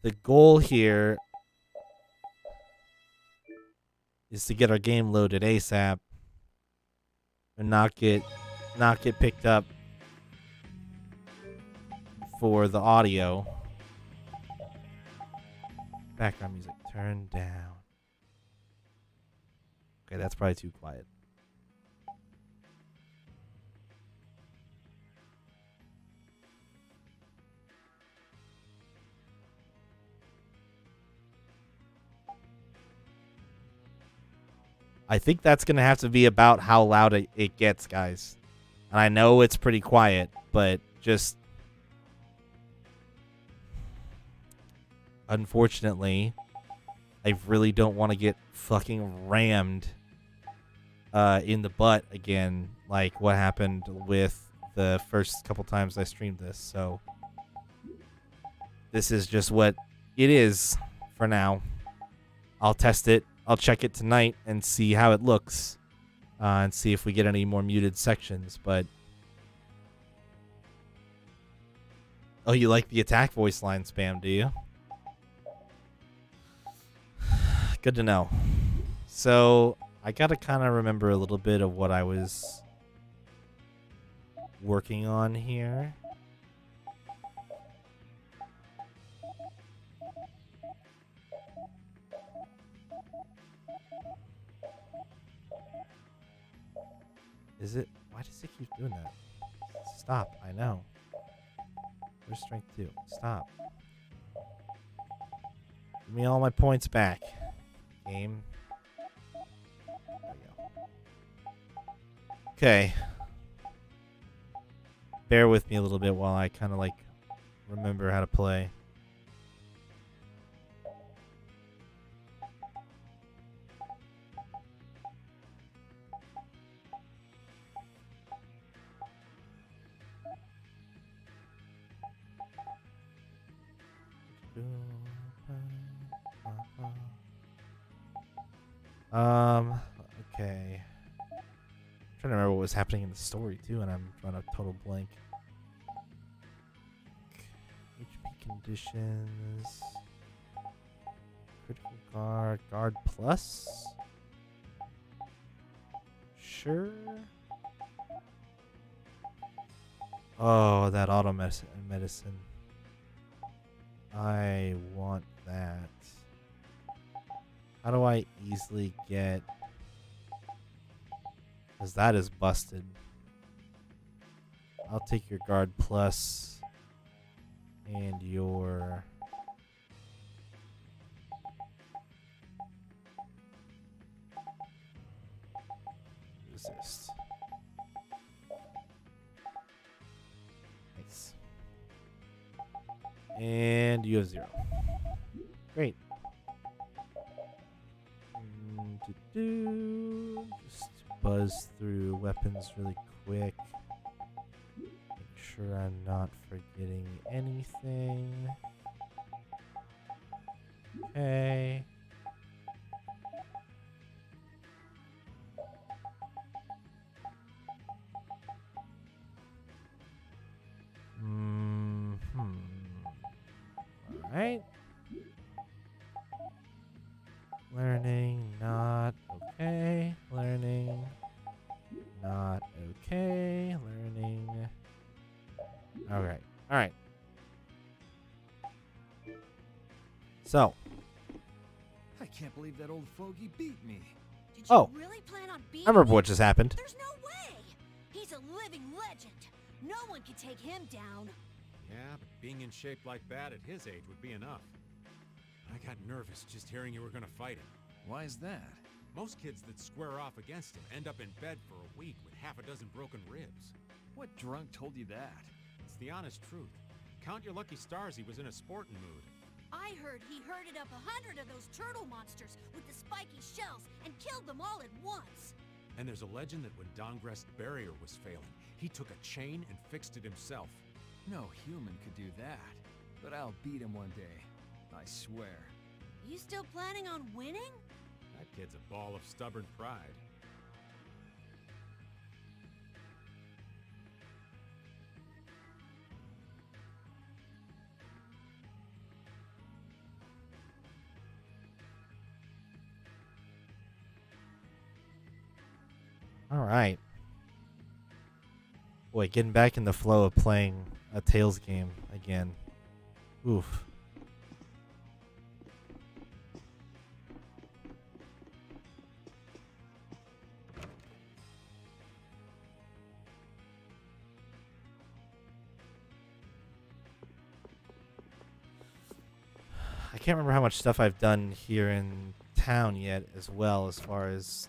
the goal here is to get our game loaded ASAP and not get picked up for the audio. Background music turned down. Okay, that's probably too quiet. I think that's going to have to be about how loud it gets, guys. And I know it's pretty quiet, but just unfortunately, I really don't want to get fucking rammed in the butt again, like what happened with the first couple times I streamed this. So this is just what it is for now. I'll test it. I'll check it tonight and see how it looks, and see if we get any more muted sections. But oh, you like the attack voice line spam, do you? Good to know. So I gotta kind of remember a little bit of what I was working on here. Is it? Why does it keep doing that? Stop. I know. Where's strength 2? Stop. Give me all my points back. Game. There we go. Okay. Bear with me a little bit while I kind of like remember how to play. Okay. I'm trying to remember what was happening in the story too, and I'm drawing a total blank. HP conditions. Critical guard plus. Sure. Oh, that auto medicine. I want that. How do I easily get... Because that is busted. I'll take your guard plus and your... resist. Nice. And you have 0. Great. Just buzz through weapons really quick. Make sure I'm not forgetting anything. Okay. Alright. Learning, not okay. Learning, not okay. Learning. Alright. Alright. So. I can't believe that old fogey beat me. Did you really plan on beating I remember me? what just happened. There's no way. He's a living legend. No one can take him down. Yeah, but being in shape like that at his age would be enough. I got nervous just hearing you were gonna fight him. Why is that? Most kids that square off against him end up in bed for a week with half a dozen broken ribs. What drunk told you that? It's the honest truth. Count your lucky stars he was in a sporting mood. I heard he herded up 100 of those turtle monsters with the spiky shells and killed them all at once. And there's a legend that when Dongrest's barrier was failing, he took a chain and fixed it himself. No human could do that. But I'll beat him one day. I swear. You still planning on winning? That kid's a ball of stubborn pride. Alright. Boy, getting back in the flow of playing a Tales game again. Oof. I can't remember how much stuff I've done here in town yet as well, as far as,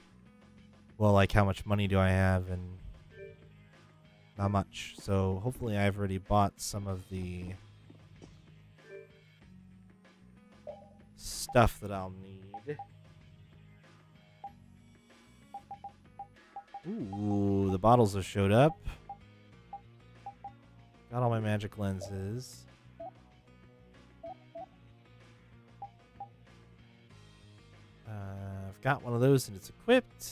well, like how much money do I have, and not much. So hopefully I've already bought some of the stuff that I'll need. Ooh, the bottles have showed up. Got all my magic lenses. I've got one of those and it's equipped.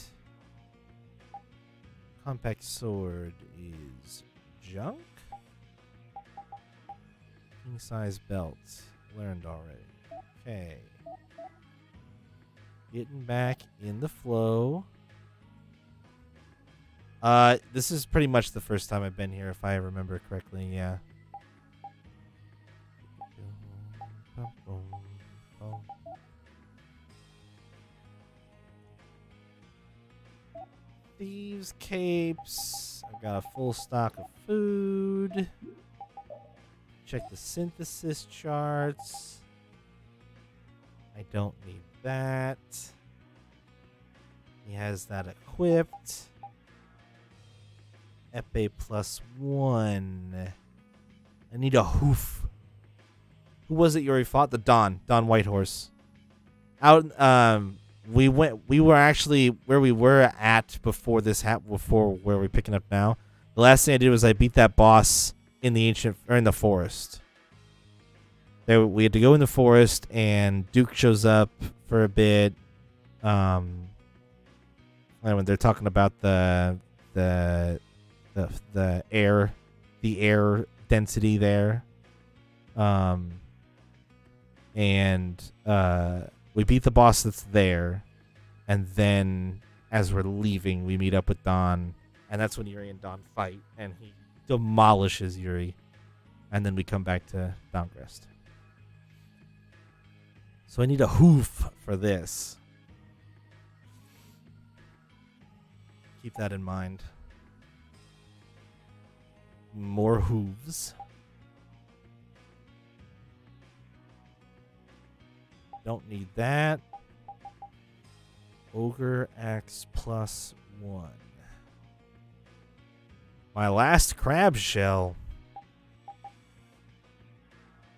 Compact sword is junk. King size belt. Learned already. Okay. Getting back in the flow. This is pretty much the first time I've been here, if I remember correctly, yeah. Thieves' capes. I've got a full stock of food. Check the synthesis charts. I don't need that. He has that equipped. Epee +1. I need a hoof. Who was it you already fought? The Don Whitehorse. We were actually where we were at before this before where we're picking up now. The last thing I did was I beat that boss in the in the forest. There we had to go in the forest, and Duke shows up for a bit. And when they're talking about the air density there. We beat the boss that's there, and then as we're leaving, we meet up with Don, and that's when Yuri and Don fight, and he demolishes Yuri, and then we come back to Dawngrest. So I need a hoof for this. Keep that in mind. More hooves. Don't need that. Ogre Axe +1. My last crab shell.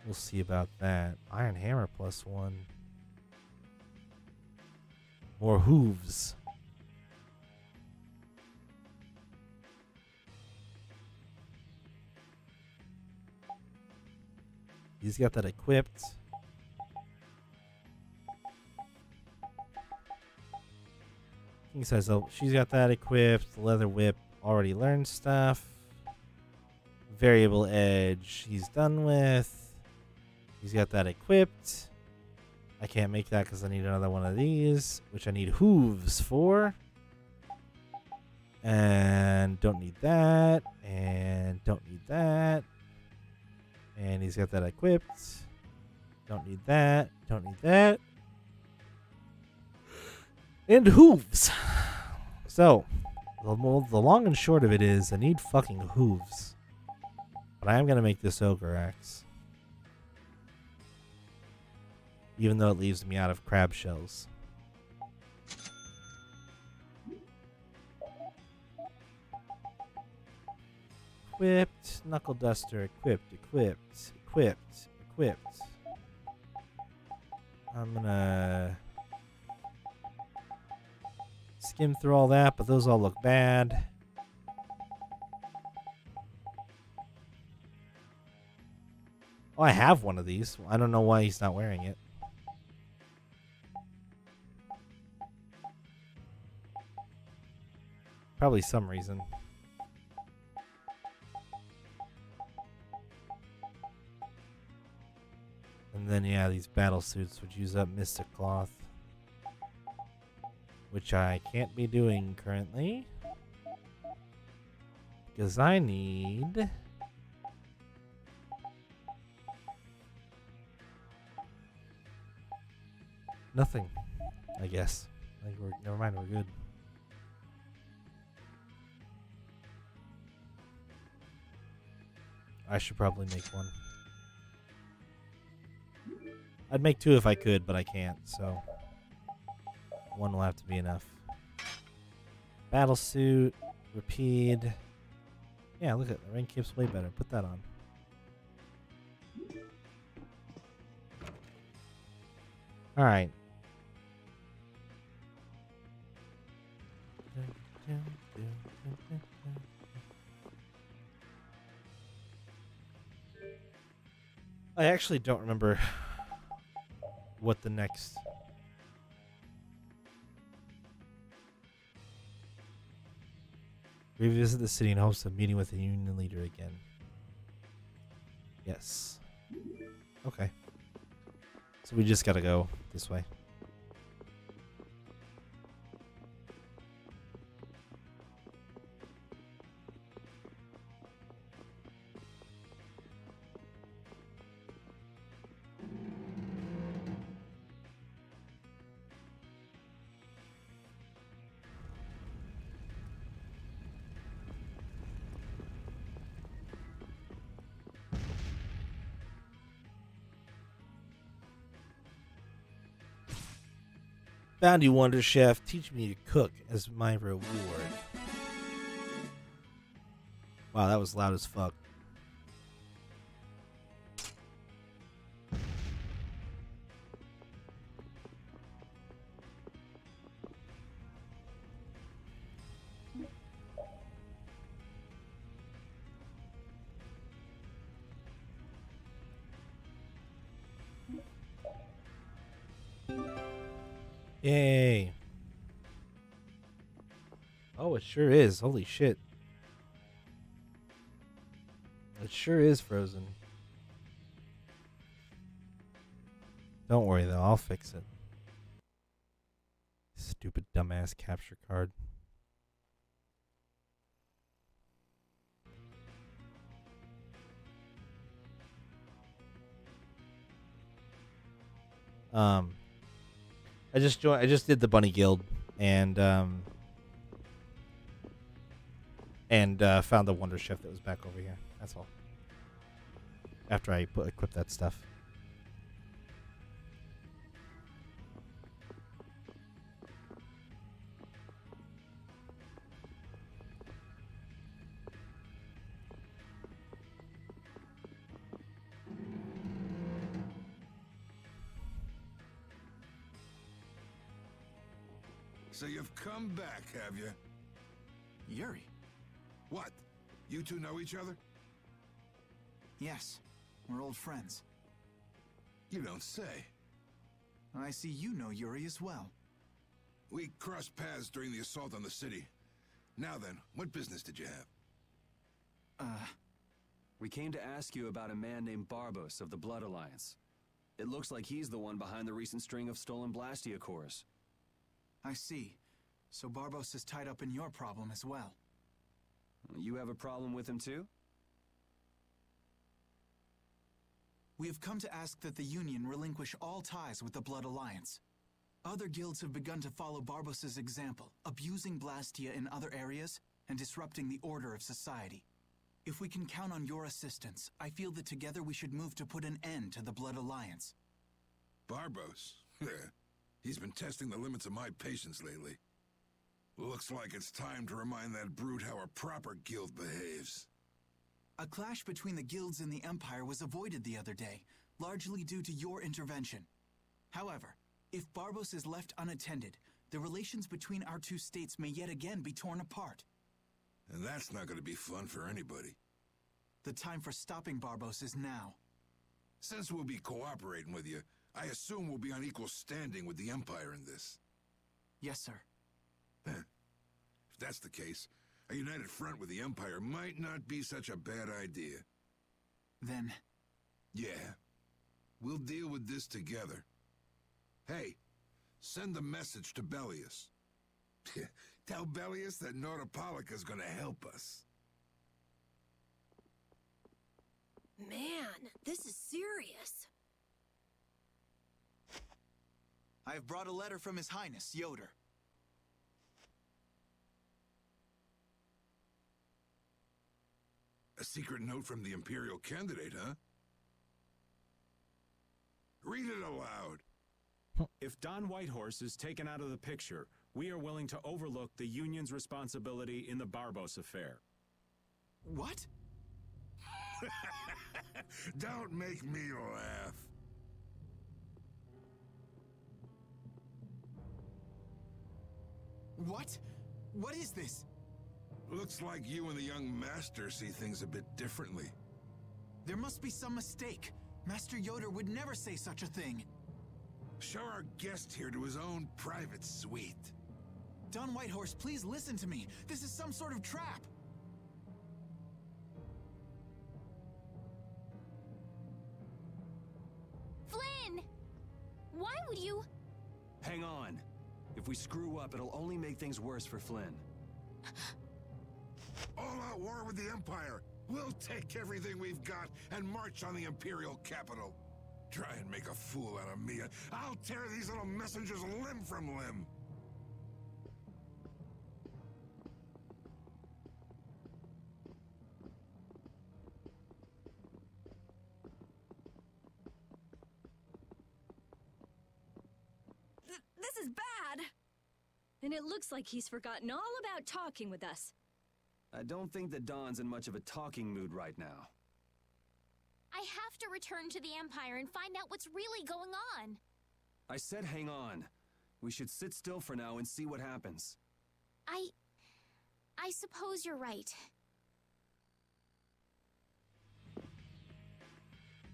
We'll see about that. Iron Hammer +1. More hooves. He's got that equipped. King says, oh, she's got that equipped. Leather whip, already learned stuff. Variable edge, he's done with. He's got that equipped. I can't make that because I need another one of these, which I need hooves for. And don't need that. And don't need that. And he's got that equipped. Don't need that. Don't need that. And hooves. So, the long and short of it is I need fucking hooves. But I am going to make this ogre axe. Even though it leaves me out of crab shells. Equipped. Knuckle duster. Equipped. Equipped. Equipped. Equipped. I'm going to skim through all that, but those all look bad. Oh, I have one of these. I don't know why he's not wearing it. Probably some reason. And then, yeah, these battle suits would use up Mystic Cloth. Which I can't be doing currently. Because I need... nothing, I guess. I think we're... never mind, we're good. I should probably make one. I'd make two if I could, but I can't, so... one will have to be enough. Battle suit, repeat. Yeah, look at the rain cape's way better. Put that on. All right. I actually don't remember what the next... revisit the city in hopes of meeting with the union leader again. Yes. Okay. So we just gotta go this way. Bounty Wonder Chef, teach me to cook as my reward. Wow, that was loud as fuck. Yay. Oh, it sure is. Holy shit. It sure is frozen. Don't worry though, I'll fix it. Stupid dumbass capture card. I just joined. I just did the Bunny Guild and found the Wonder Chef that was back over here. That's all. After I equip that stuff. So you've come back, have you? Yuri? What? You two know each other? Yes, we're old friends. You don't say. I see you know Yuri as well. We crossed paths during the assault on the city. Now then, what business did you have? We came to ask you about a man named Barbos of the Blood Alliance. It looks like he's the one behind the recent string of stolen Blastia cores. I see. So Barbos is tied up in your problem as well. You have a problem with him too? We have come to ask that the Union relinquish all ties with the Blood Alliance. Other guilds have begun to follow Barbos' example, abusing Blastia in other areas and disrupting the order of society. If we can count on your assistance, I feel that together we should move to put an end to the Blood Alliance. Barbos? He's been testing the limits of my patience lately. Looks like it's time to remind that brute how a proper guild behaves. A clash between the guilds and the Empire was avoided the other day, largely due to your intervention. However, if Barbos is left unattended, the relations between our two states may yet again be torn apart. And that's not going to be fun for anybody. The time for stopping Barbos is now. Since we'll be cooperating with you, I assume we'll be on equal standing with the Empire in this. Yes, sir. If that's the case, a united front with the Empire might not be such a bad idea. Then... Yeah. We'll deal with this together. Hey, send a message to Bellius. Tell Bellius that Nordopolica's gonna help us. Man, this is serious. I have brought a letter from His Highness, Yoder. A secret note from the Imperial candidate, huh? Read it aloud. If Don Whitehorse is taken out of the picture, we are willing to overlook the Union's responsibility in the Barbos affair. What? Don't make me laugh. What? What is this? Looks like you and the young master see things a bit differently. There must be some mistake. Master Yoder would never say such a thing. Show our guest here to his own private suite. Don Whitehorse, please listen to me. This is some sort of trap. Flynn! Why would you... Hang on. If we screw up, it'll only make things worse for Flynn. All-out war with the Empire. We'll take everything we've got and march on the Imperial capital. Try and make a fool out of me. I'll tear these little messengers limb from limb. This is bad! And it looks like he's forgotten all about talking with us. I don't think that Don's in much of a talking mood right now. I have to return to the Empire and find out what's really going on. I said hang on. We should sit still for now and see what happens. I suppose you're right.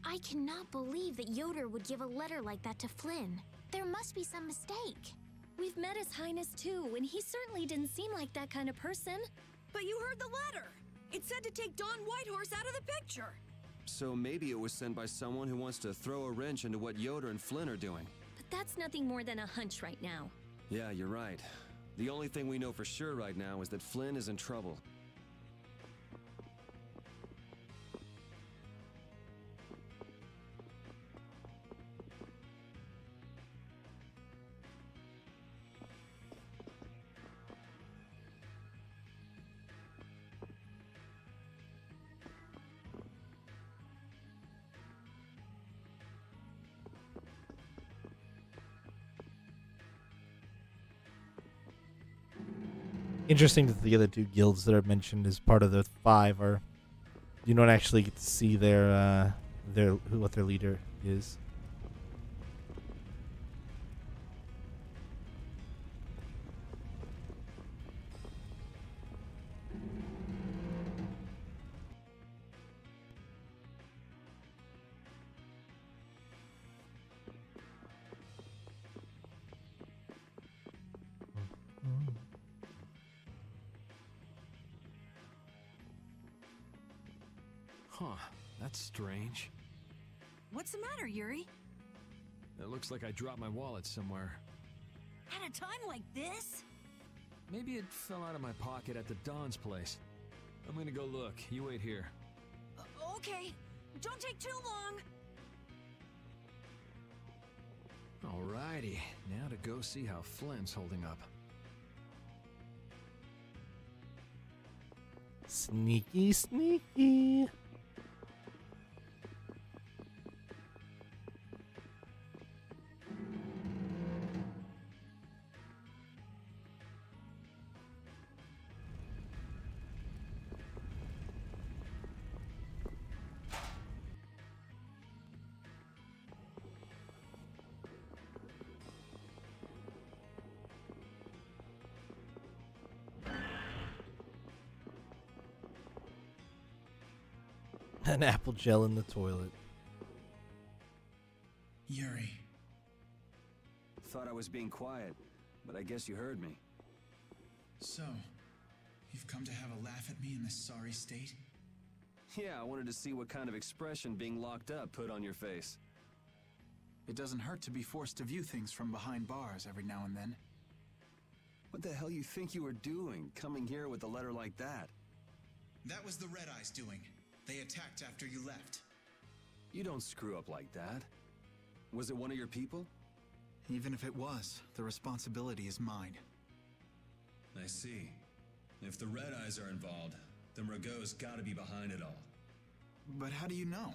I cannot believe that Yoder would give a letter like that to Flynn. There must be some mistake. We've met His Highness too, and he certainly didn't seem like that kind of person. But you heard the letter! It said to take Don Whitehorse out of the picture! So maybe it was sent by someone who wants to throw a wrench into what Yoder and Flynn are doing. But that's nothing more than a hunch right now. Yeah, you're right. The only thing we know for sure right now is that Flynn is in trouble. Interesting that the other two guilds that are mentioned as part of the 5 are, you don't actually get to see what their leader is. Huh, that's strange. What's the matter, Yuri? It looks like I dropped my wallet somewhere. At a time like this? Maybe it fell out of my pocket at the Don's place. I'm gonna go look. You wait here. Okay. Don't take too long. Alrighty, now to go see how Flynn's holding up. Sneaky, sneaky. An apple gel in the toilet. Yuri. Thought I was being quiet, but I guess you heard me. So, you've come to have a laugh at me in this sorry state? Yeah, I wanted to see what kind of expression being locked up put on your face. It doesn't hurt to be forced to view things from behind bars every now and then. What the hell you think you were doing, coming here with a letter like that? That was the Red Eyes doing. They attacked after you left. You don't screw up like that. Was it one of your people? Even if it was, the responsibility is mine. I see. If the Red Eyes are involved, then Rago's gotta be behind it all. But how do you know?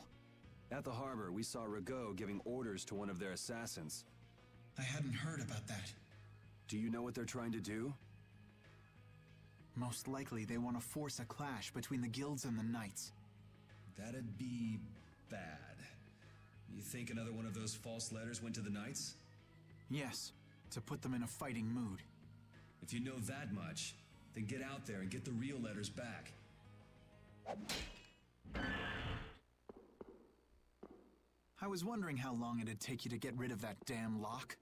At the harbor, we saw Rago giving orders to one of their assassins. I hadn't heard about that. Do you know what they're trying to do? Most likely they want to force a clash between the guilds and the knights. That'd be bad. You think another one of those false letters went to the knights? Yes, to put them in a fighting mood. If you know that much, then get out there and get the real letters back. I was wondering how long it'd take you to get rid of that damn lock.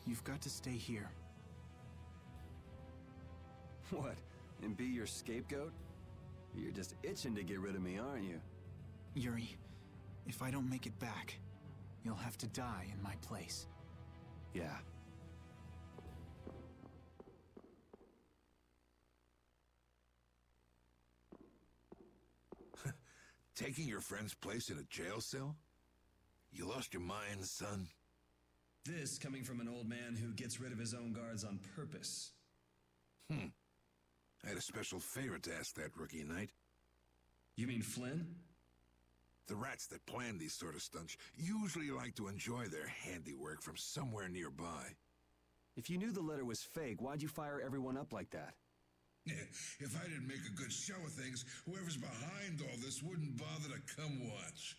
You've got to stay here. What? And be your scapegoat? You're just itching to get rid of me, aren't you? Yuri, if I don't make it back, you'll have to die in my place. Yeah. Taking your friend's place in a jail cell? You lost your mind, son? This coming from an old man who gets rid of his own guards on purpose. I had a special favor to ask that rookie knight. You mean Flynn? The rats that plan these sort of stunts usually like to enjoy their handiwork from somewhere nearby. If you knew the letter was fake, why'd you fire everyone up like that? If I didn't make a good show of things, whoever's behind all this wouldn't bother to come watch.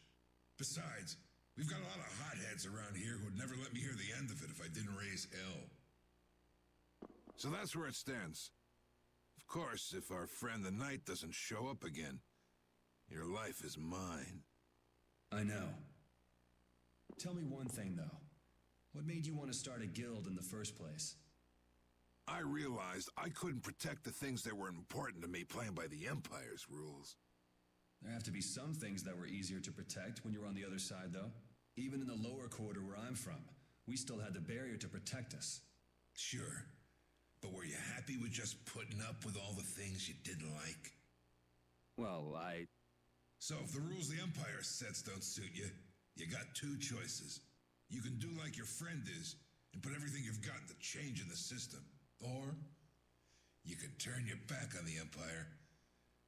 Besides, we've got a lot of hotheads around here who'd never let me hear the end of it if I didn't raise hell. So that's where it stands. Of course, if our friend the Knight doesn't show up again, your life is mine. I know. Tell me one thing, though. What made you want to start a guild in the first place? I realized I couldn't protect the things that were important to me playing by the Empire's rules. There have to be some things that were easier to protect when you were on the other side, though. Even in the lower quarter where I'm from, we still had the barrier to protect us. Sure. But were you happy with just putting up with all the things you didn't like? Well, So if the rules the Empire sets don't suit you, you got two choices. You can do like your friend is, and put everything you've got into change in the system. Or, you can turn your back on the Empire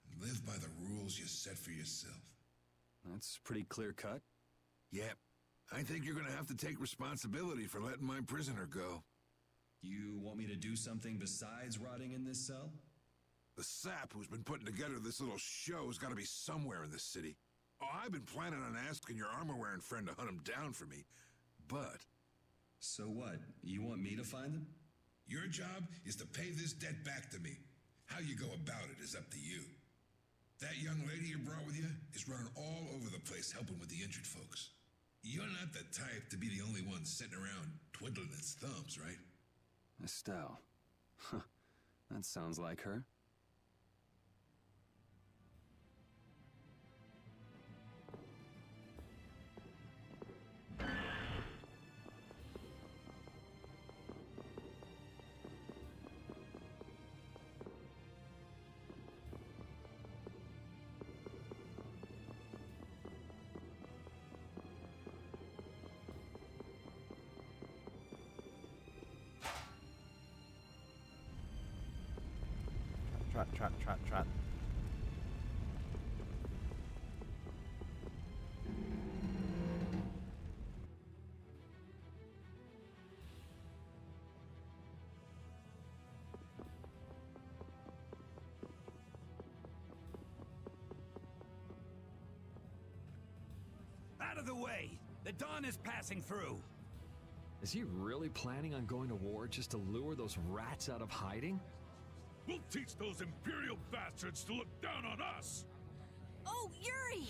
and live by the rules you set for yourself. That's pretty clear-cut. Yep. I think you're gonna have to take responsibility for letting my prisoner go. You want me to do something besides rotting in this cell? The sap who's been putting together this little show's gotta be somewhere in this city. Oh, I've been planning on asking your armor-wearing friend to hunt him down for me, but... So what? You want me to find them? Your job is to pay this debt back to me. How you go about it is up to you. That young lady you brought with you is running all over the place helping with the injured folks. You're not the type to be the only one sitting around twiddling its thumbs, right? Estelle. Huh. That sounds like her. Trot. Out of the way! The dawn is passing through! Is he really planning on going to war just to lure those rats out of hiding? We'll teach those Imperial bastards to look down on us! Oh, Yuri!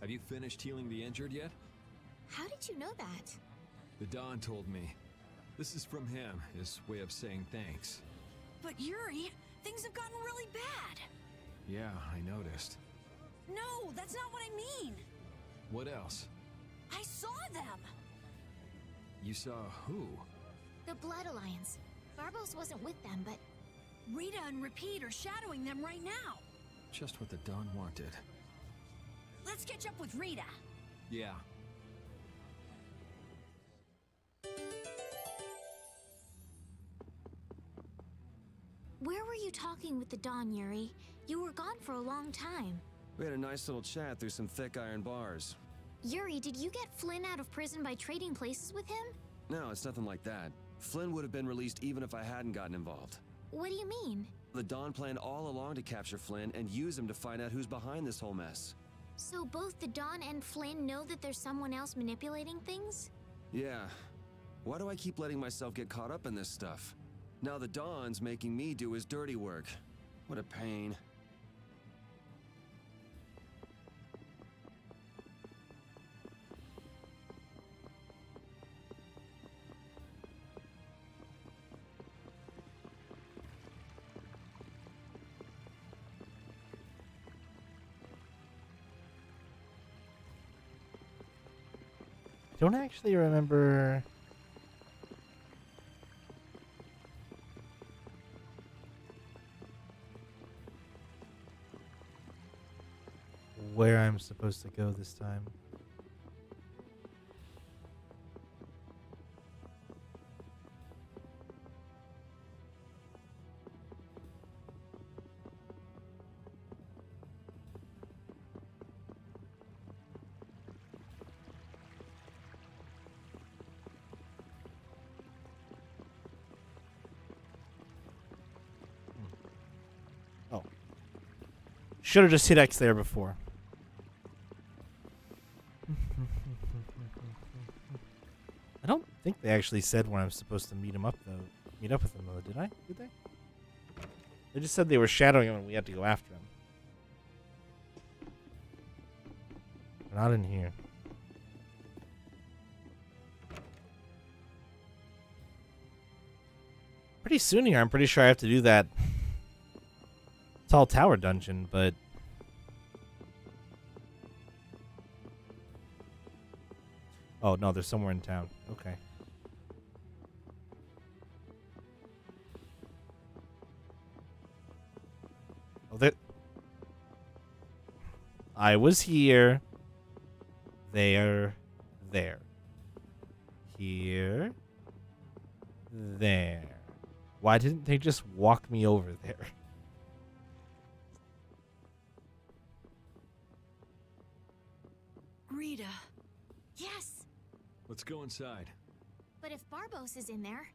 Have you finished healing the injured yet? How did you know that? The Don told me. This is from him, his way of saying thanks. But Yuri, things have gotten really bad! Yeah, I noticed. No, that's not what I mean! What else? I saw them! You saw who? The Blood Alliance. Barbos wasn't with them, but Rita and Repeat are shadowing them right now. Just what the Dawn wanted. Let's catch up with Rita. Yeah. Where were you talking with the Dawn, Yuri? You were gone for a long time. We had a nice little chat through some thick iron bars. Yuri, did you get Flynn out of prison by trading places with him? No, it's nothing like that. Flynn would have been released even if I hadn't gotten involved. What do you mean? The Dawn planned all along to capture Flynn and use him to find out who's behind this whole mess. So both the Dawn and Flynn know that there's someone else manipulating things? Yeah. Why do I keep letting myself get caught up in this stuff? Now the Dawn's making me do his dirty work. What a pain. I don't actually remember where I'm supposed to go this time. Oh. Should have just hit X there before. I don't think they actually said when I'm supposed to meet him up though. Meet up with him though, did I? Did they? They just said they were shadowing him and we had to go after him. Not in here. Pretty soon here, I'm pretty sure I have to do that tall tower dungeon, but oh no, they're somewhere in town. Okay. Oh, that I was here. There. Here. There. Why didn't they just walk me over there? Rita. Yes, Let's go inside. but if Barbos is in there...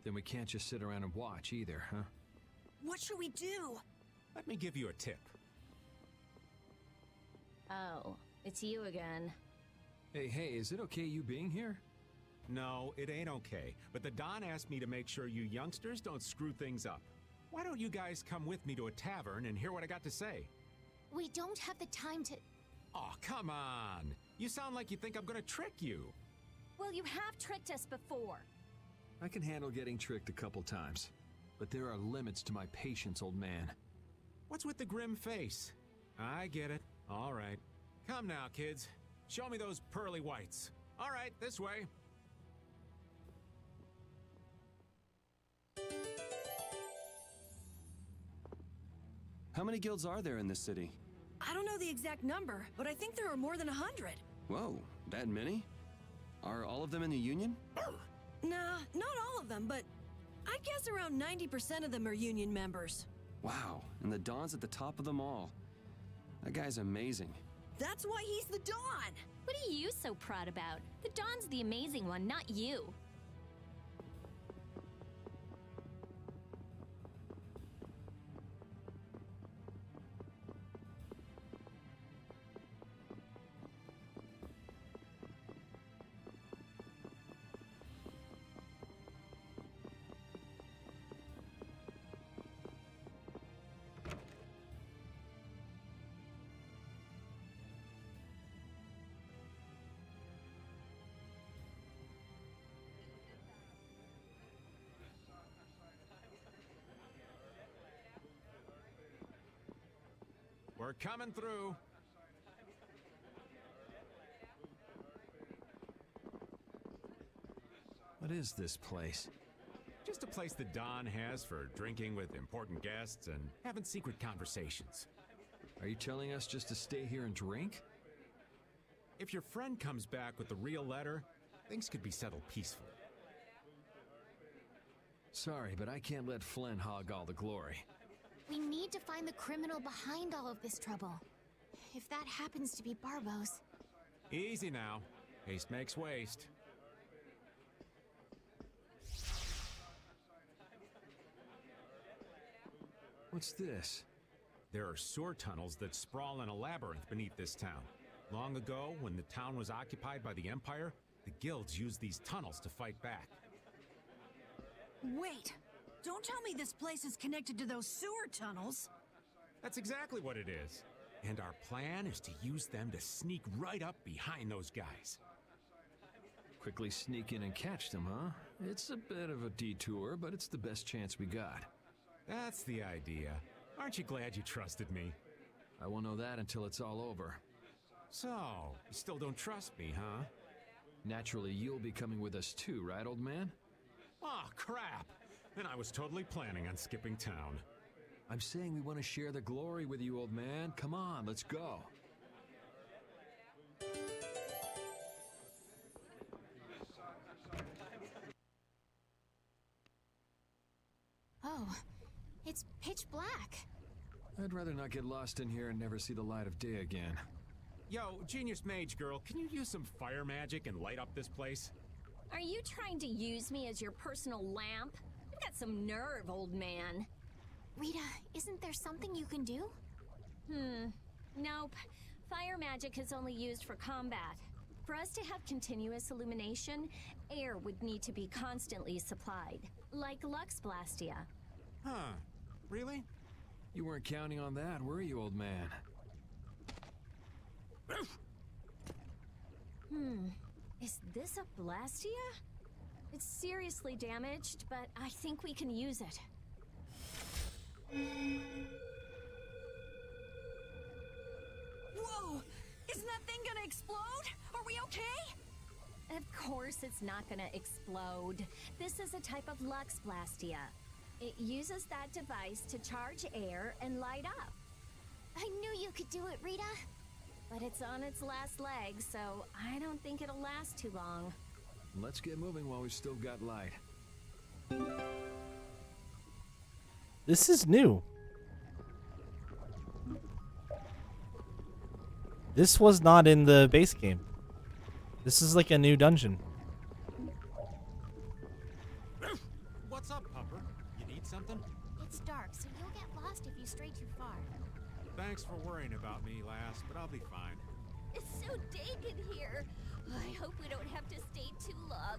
Then we can't just sit around and watch either, huh? What should we do? Let me give you a tip. Oh, it's you again. Hey, is it okay you being here? No, it ain't okay. But the Don asked me to make sure you youngsters don't screw things up. Why don't you guys come with me to a tavern and hear what I got to say? We don't have the time to... Oh, come on. You sound like you think I'm gonna trick you. Well, you have tricked us before. I can handle getting tricked a couple times. But there are limits to my patience, old man. What's with the grim face? I get it. All right. Come now, kids. Show me those pearly whites. All right, this way. How many guilds are there in this city? I don't know the exact number, but I think there are more than 100. Whoa, that many? Are all of them in the Union? Nah, not all of them, but I'd guess around 90% of them are Union members. Wow, and the Dawn's at the top of them all. That guy's amazing. That's why he's the Dawn! What are you so proud about? The Dawn's the amazing one, not you. We're coming through. What is this place? Just a place the Don has for drinking with important guests and having secret conversations. Are you telling us just to stay here and drink? If your friend comes back with the real letter, things could be settled peacefully. Sorry, but I can't let Flynn hog all the glory. We need to find the criminal behind all of this trouble. If that happens to be Barbos... Easy now. Haste makes waste. What's this? There are sewer tunnels that sprawl in a labyrinth beneath this town. Long ago, when the town was occupied by the Empire, the guilds used these tunnels to fight back. Wait! Don't tell me this place is connected to those sewer tunnels! That's exactly what it is. And our plan is to use them to sneak right up behind those guys. Quickly sneak in and catch them, huh? It's a bit of a detour, but it's the best chance we got. That's the idea. Aren't you glad you trusted me? I won't know that until it's all over. So, you still don't trust me, huh? Naturally, you'll be coming with us too, right, old man? Aw, crap! And I was totally planning on skipping town. I'm saying we want to share the glory with you, old man. Come on, let's go. Oh, it's pitch black. I'd rather not get lost in here and never see the light of day again. Yo, Genius Mage Girl, can you use some fire magic and light up this place? Are you trying to use me as your personal lamp? You've got some nerve, old man. Rita, isn't there something you can do? Nope. Fire magic is only used for combat. For us to have continuous illumination, air would need to be constantly supplied, like Lux Blastia. Huh. Really? You weren't counting on that, were you, old man? Is this a Blastia? It's seriously damaged, but I think we can use it. Whoa! Isn't that thing gonna explode? Are we okay? Of course it's not gonna explode. This is a type of Lux Blastia. It uses that device to charge air and light up. I knew you could do it, Rita. But it's on its last leg, so I don't think it'll last too long. Let's get moving while we've still got light. This is new. This was not in the base game. This is like a new dungeon. What's up, Pupper? You need something? It's dark, so you'll get lost if you stray too far. Thanks for worrying about me, lass, but I'll be fine. It's so dank in here. I hope we don't have to stay too long.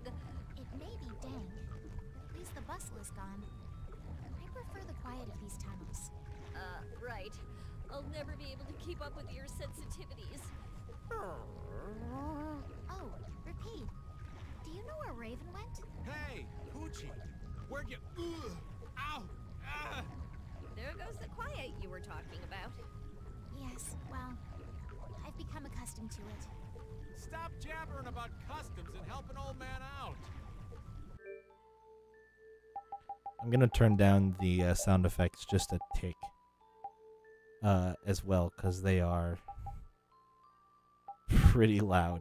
It may be dank, but at least the bustle is gone. I prefer the quiet of these tunnels. Right. I'll never be able to keep up with your sensitivities. Oh, Repeat. Do you know where Raven went? Hey, Poochie! Where'd you... Ow! Ah! There goes the quiet you were talking about. Yes, well, I've become accustomed to it. Stop jabbering about customs and help an old man out! I'm gonna turn down the sound effects just a tick as well, because they are pretty loud.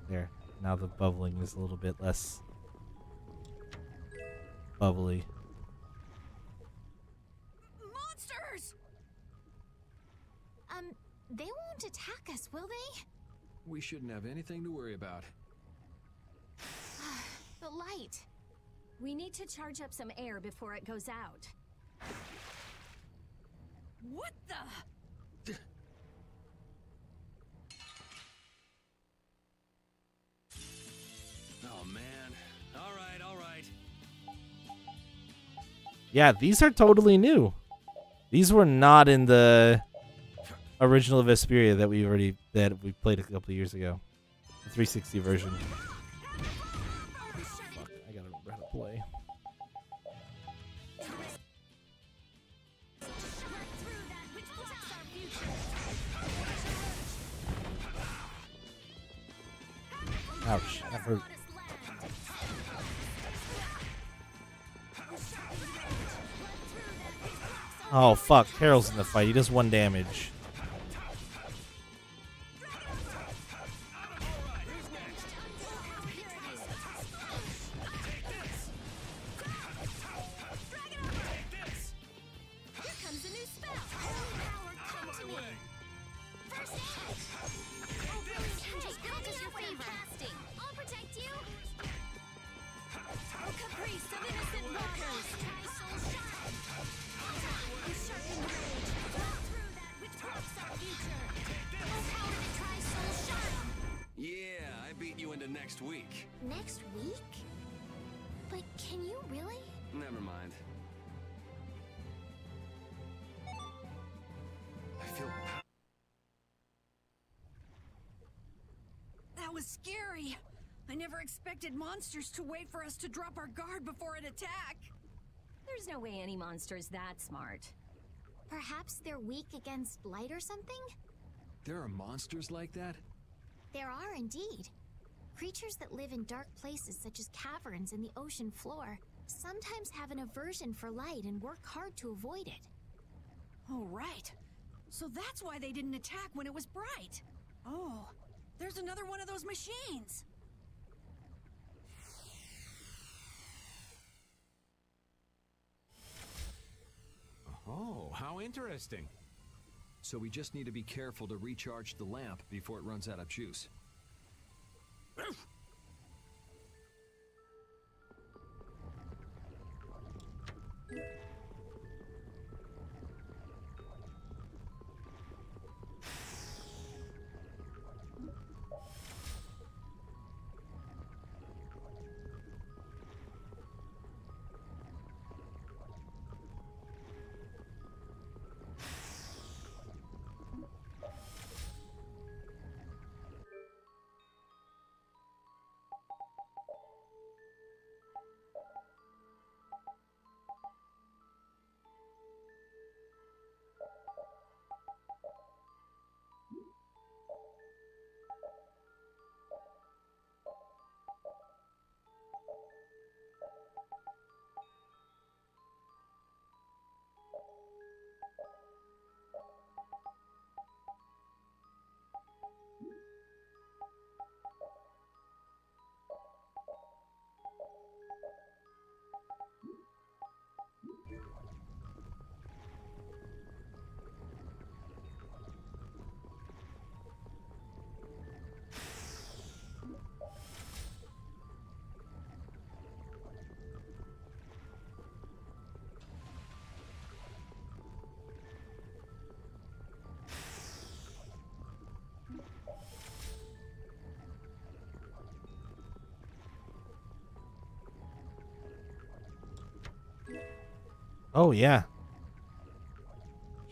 There. Now the bubbling is a little bit less bubbly. Monsters! They won't attack us, will they? We shouldn't have anything to worry about. The light. We need to charge up some air before it goes out. What the? Oh, man. All right. Yeah, these are totally new. These were not in the original Vesperia that we played a couple of years ago. The 360 version. Fuck, I gotta remember how to play. Ouch, that hurt. Oh fuck, Carol's in the fight. He does 1 damage. Yeah, I beat you into next week. Next week? But can you really? Never mind. I feel... That was scary. I never expected monsters to wait for us to drop our guard before an attack. There's no way any monster's that smart. Perhaps they're weak against light or something? There are monsters like that? There are indeed. Creatures that live in dark places such as caverns in the ocean floor sometimes have an aversion for light and work hard to avoid it. Oh, right. So that's why they didn't attack when it was bright. Oh, there's another one of those machines. Oh, how interesting. So we just need to be careful to recharge the lamp before it runs out of juice. Oh, yeah.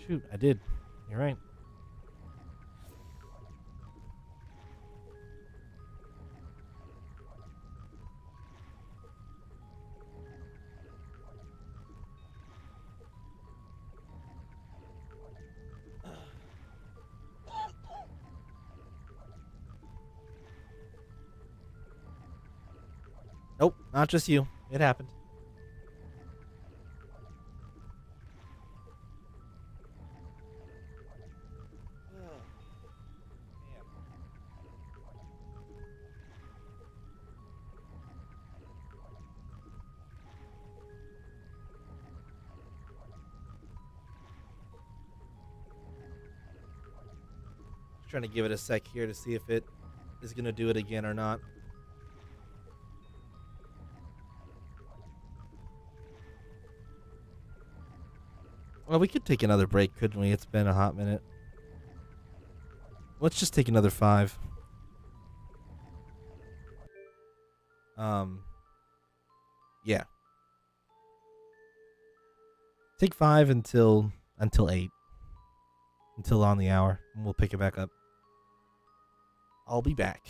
Shoot, I did. You're right. Nope, not just you. It happened. Trying to give it a sec here to see if it is going to do it again or not. Well, we could take another break, couldn't we? It's been a hot minute. Let's just take another 5. Yeah. Take 5 until 8. Until on the hour, and we'll pick it back up. I'll be back.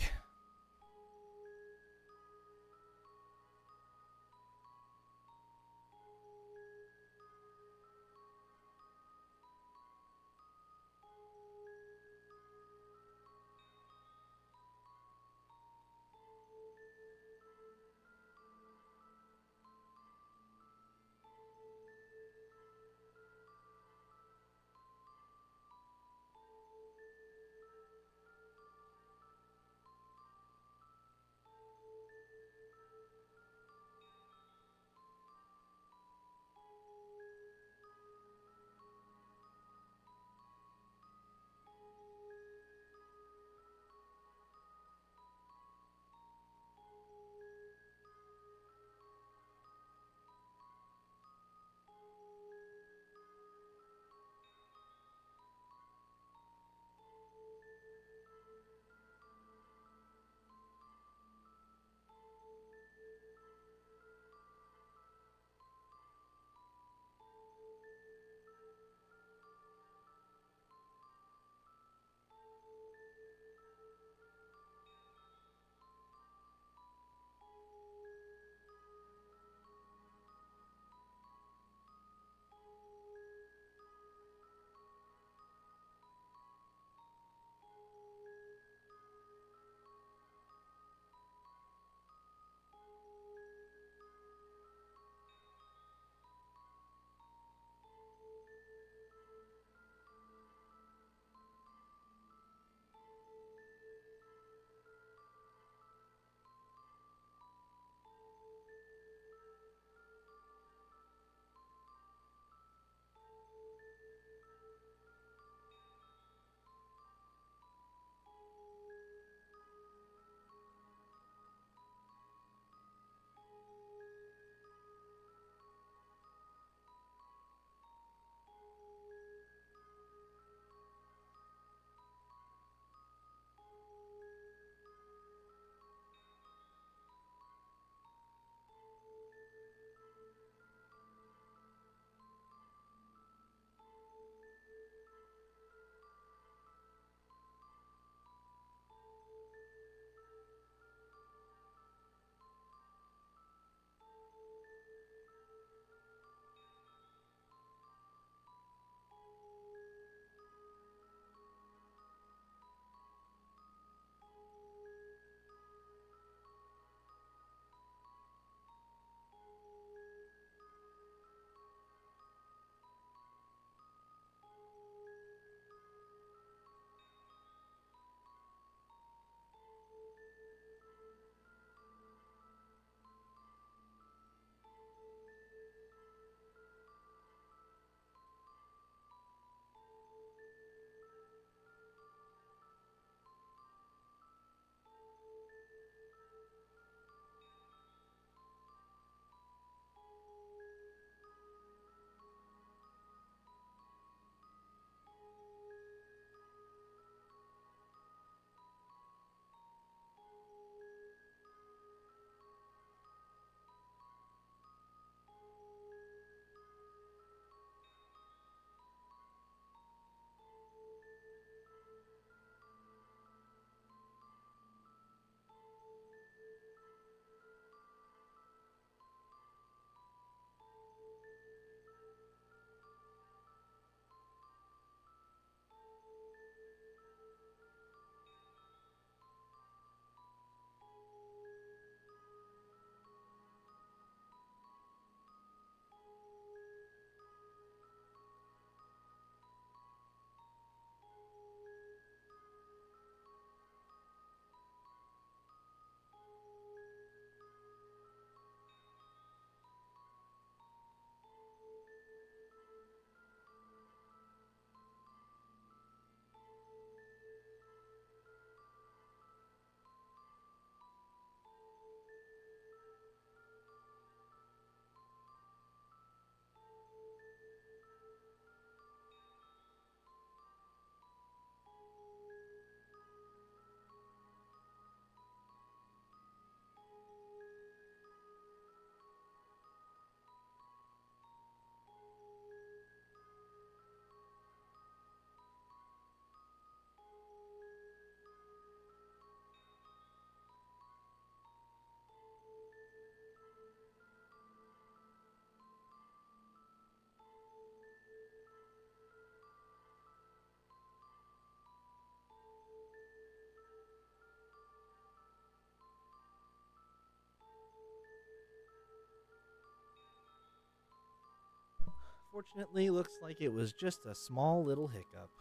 Fortunately, looks like it was just a small little hiccup.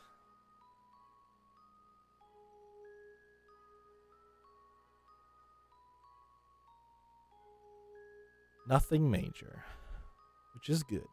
Nothing major, which is good.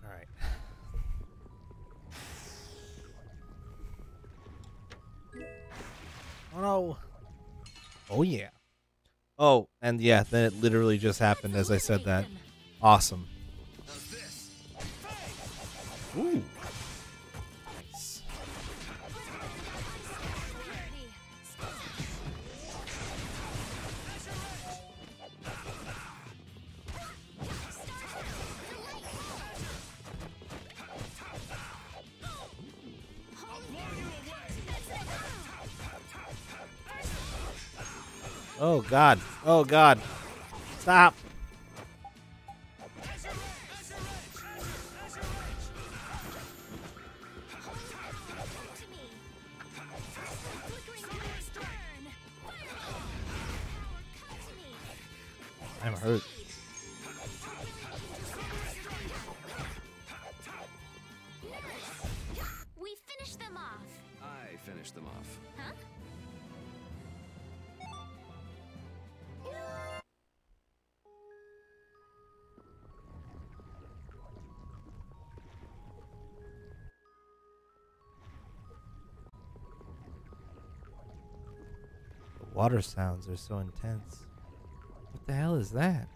All right. Oh no. Oh yeah. Oh, and yeah, then it literally just happened as I said that. Awesome. Ooh. Nice. Oh god. Oh god. Stop. I'm hurt. We finished them off. I finished them off. Huh? The water sounds are so intense. What the hell is that?